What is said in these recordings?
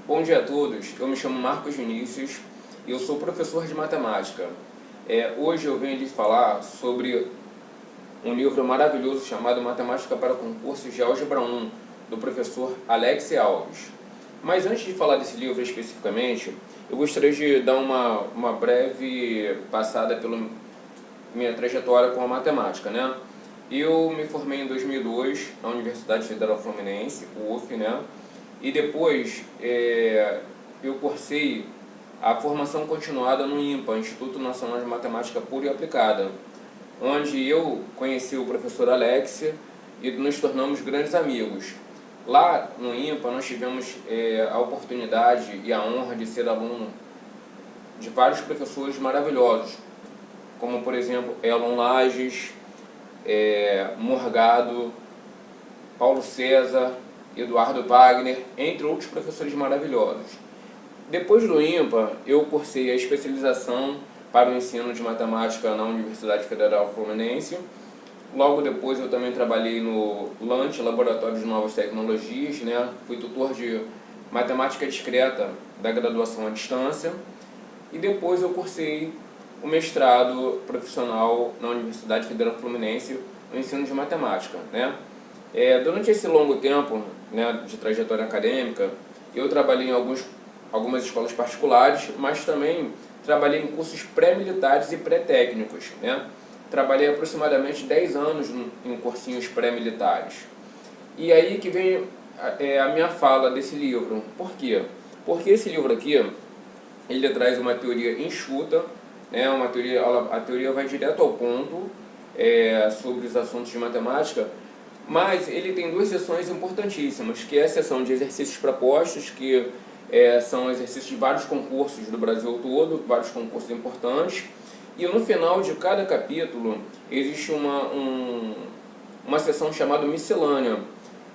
Bom dia a todos, eu me chamo Marcos Vinícius e eu sou professor de matemática. Hoje eu venho lhes falar sobre um livro maravilhoso chamado Matemática para Concursos de Álgebra 1, do professor Alex Alves. Mas antes de falar desse livro especificamente, eu gostaria de dar uma breve passada pela minha trajetória com a matemática, né? Eu me formei em 2002 na Universidade Federal Fluminense, UF, né? E depois eu cursei a formação continuada no INPA, Instituto Nacional de Matemática Pura e Aplicada, onde eu conheci o professor Alex e nos tornamos grandes amigos. Lá no INPA nós tivemos a oportunidade e a honra de ser aluno de vários professores maravilhosos, como por exemplo Elon Lages, Morgado, Paulo César, Eduardo Wagner, entre outros professores maravilhosos. Depois do INPA, eu cursei a especialização para o ensino de matemática na Universidade Federal Fluminense. Logo depois eu também trabalhei no LANT, Laboratório de Novas Tecnologias, né? Fui tutor de matemática discreta da graduação à distância. E depois eu cursei o mestrado profissional na Universidade Federal Fluminense no ensino de matemática, né? Durante esse longo tempo, né, de trajetória acadêmica, eu trabalhei em algumas escolas particulares, mas também trabalhei em cursos pré-militares e pré-técnicos, né? Trabalhei aproximadamente 10 anos em cursinhos pré-militares. E aí que vem a minha fala desse livro. Por quê? Porque esse livro aqui, ele traz uma teoria enxuta, né? A teoria vai direto ao ponto sobre os assuntos de matemática, mas ele tem duas seções importantíssimas, que é a seção de exercícios propostos, que são exercícios de vários concursos do Brasil todo, vários concursos importantes, e no final de cada capítulo existe uma seção chamada miscelânea.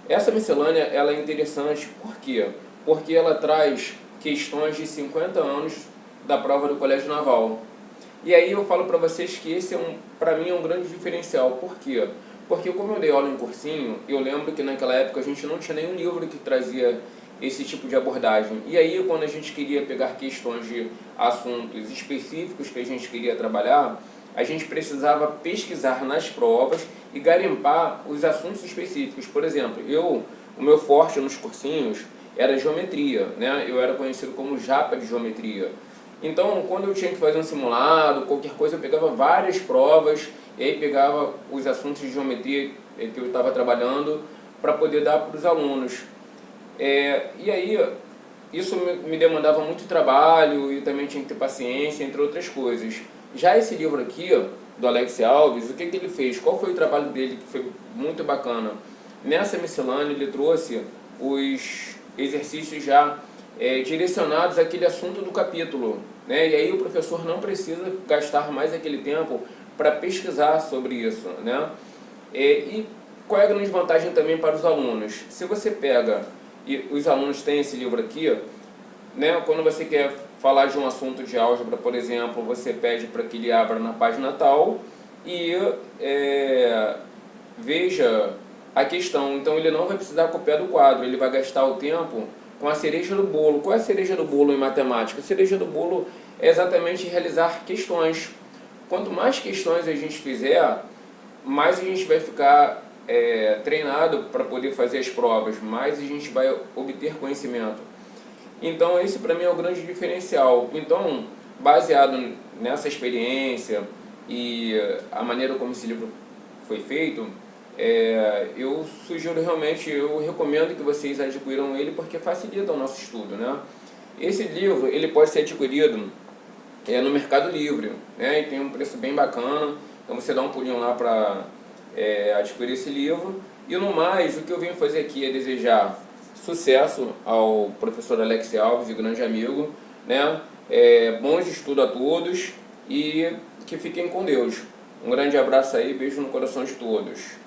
Essa miscelânea ela é interessante, por quê? Porque ela traz questões de 50 anos da prova do Colégio Naval. E aí eu falo para vocês que esse para mim é um grande diferencial. Por quê? Porque como eu dei aula em cursinho, eu lembro que naquela época a gente não tinha nenhum livro que trazia esse tipo de abordagem. E aí quando a gente queria pegar questões de assuntos específicos que a gente queria trabalhar, a gente precisava pesquisar nas provas e garimpar os assuntos específicos. Por exemplo, o meu forte nos cursinhos era geometria, né? Eu era conhecido como japa de geometria. Então, quando eu tinha que fazer um simulado, qualquer coisa, eu pegava várias provas e aí pegava os assuntos de geometria que eu estava trabalhando para poder dar para os alunos. E aí, isso me demandava muito trabalho e também tinha que ter paciência, entre outras coisas. Já esse livro aqui, do Alex Alves, o que ele fez? Qual foi o trabalho dele que foi muito bacana? Nessa miscelânea ele trouxe os exercícios já direcionados àquele assunto do capítulo, né? E aí o professor não precisa gastar mais aquele tempo para pesquisar sobre isso, né? E qual é a grande vantagem também para os alunos? Se você pega, e os alunos têm esse livro aqui, né? Quando você quer falar de um assunto de álgebra, por exemplo, você pede para que ele abra na página tal e veja a questão. Então ele não vai precisar copiar do quadro, ele vai gastar o tempo com a cereja do bolo. Qual é a cereja do bolo em matemática? A cereja do bolo é exatamente realizar questões. Quanto mais questões a gente fizer, mais a gente vai ficar treinado para poder fazer as provas, mais a gente vai obter conhecimento. Então esse para mim é o grande diferencial. Então, baseado nessa experiência e a maneira como esse livro foi feito, eu sugiro realmente, eu recomendo que vocês adquiram ele porque facilita o nosso estudo, né? Esse livro ele pode ser adquirido no Mercado Livre, né? E tem um preço bem bacana, então você dá um pulinho lá para adquirir esse livro. E no mais, o que eu venho fazer aqui é desejar sucesso ao professor Alex Alves, e grande amigo, né? Bons estudos a todos e que fiquem com Deus. Um grande abraço aí, beijo no coração de todos.